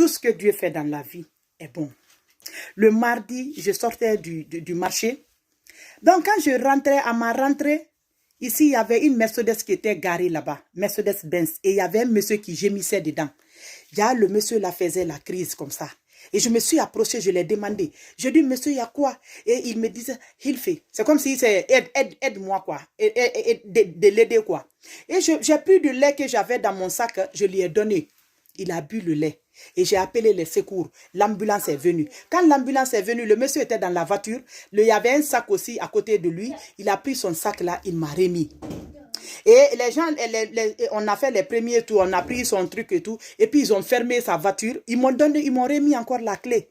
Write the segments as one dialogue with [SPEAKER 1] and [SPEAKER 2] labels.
[SPEAKER 1] Tout ce que Dieu fait dans la vie est bon. Le mardi, je sortais du marché. Donc, quand je rentrais, à ma rentrée, ici, il y avait une Mercedes qui était garée là-bas, Mercedes-Benz, et il y avait un monsieur qui gémissait dedans. Le monsieur là faisait la crise comme ça. Et je me suis approchée, je l'ai demandé. Je dis, monsieur, il y a quoi? Et il me disait, il fait. C'est comme si c'est aide-moi quoi. De l'aider quoi. Et j'ai pris du lait que j'avais dans mon sac, je lui ai donné. Il a bu le lait. Et j'ai appelé les secours. L'ambulance est venue. Quand l'ambulance est venue, le monsieur était dans la voiture. Il y avait un sac aussi à côté de lui. Il a pris son sac là, il m'a remis. Et les gens, on a fait les premiers tours, on a pris son truc et tout. Et puis ils ont fermé sa voiture. Ils m'ont remis encore la clé.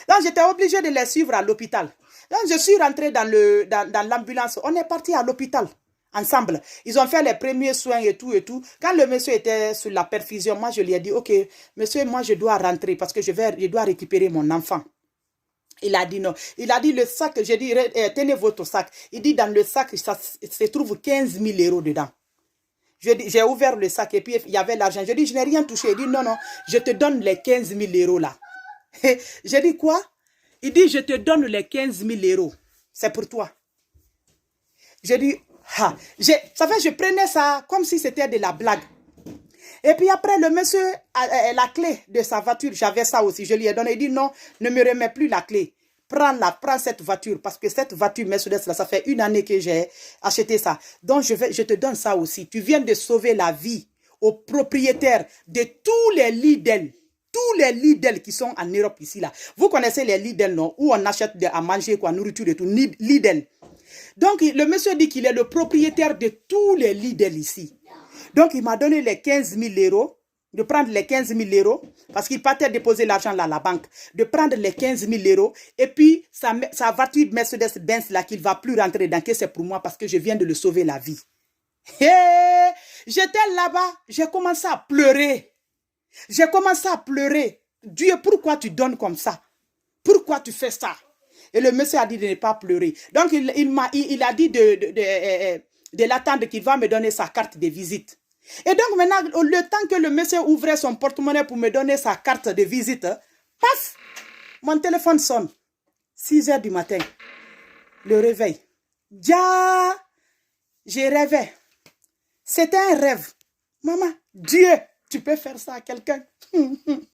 [SPEAKER 1] Donc j'étais obligée de les suivre à l'hôpital. Donc je suis rentrée dans l'ambulance. On est parti à l'hôpital. Ensemble. Ils ont fait les premiers soins et tout et tout. Quand le monsieur était sur la perfusion, moi je lui ai dit, ok, monsieur, moi je dois rentrer parce que je dois récupérer mon enfant. Il a dit non. Il a dit le sac, j'ai dit, tenez votre sac. Il dit dans le sac, ça se trouve 15 000 € dedans. J'ai ouvert le sac et puis il y avait l'argent. Je dis, je n'ai rien touché. Il dit, non, non, je te donne les 15 000 € là. J'ai dit quoi? Il dit, je te donne les 15 000 €. C'est pour toi. J'ai dit, ça fait, je prenais ça comme si c'était de la blague. Et puis après, le monsieur a la clé de sa voiture. J'avais ça aussi. Je lui ai donné. Il dit non, ne me remets plus la clé. Prends cette voiture. Parce que cette voiture Mercedes, là, ça fait 1 année que j'ai acheté ça. Donc, je te donne ça aussi. Tu viens de sauver la vie aux propriétaires de tous les Lidl. Tous les Lidl qui sont en Europe ici, là. Vous connaissez les Lidl, non? Où on achète à manger, quoi, nourriture et tout. Lidl. Donc, le monsieur dit qu'il est le propriétaire de tous les Lidl ici. Donc, il m'a donné les 15 000 €, de prendre les 15 000 €, parce qu'il partait déposer l'argent là à la banque, de prendre les 15 000 €, et puis sa voiture Mercedes-Benz là, qu'il ne va plus rentrer dans, que c'est pour moi, parce que je viens de le sauver la vie. Hey, j'étais là-bas, j'ai commencé à pleurer. J'ai commencé à pleurer. Dieu, pourquoi tu donnes comme ça? Pourquoi tu fais ça? Et le monsieur a dit de ne pas pleurer. Donc, il a dit de l'attendre qu'il va me donner sa carte de visite. Et donc, maintenant, le temps que le monsieur ouvrait son porte-monnaie pour me donner sa carte de visite, paf, mon téléphone sonne. 6 h du matin. Le réveil. J'ai rêvé. C'était un rêve. Maman, Dieu, tu peux faire ça à quelqu'un?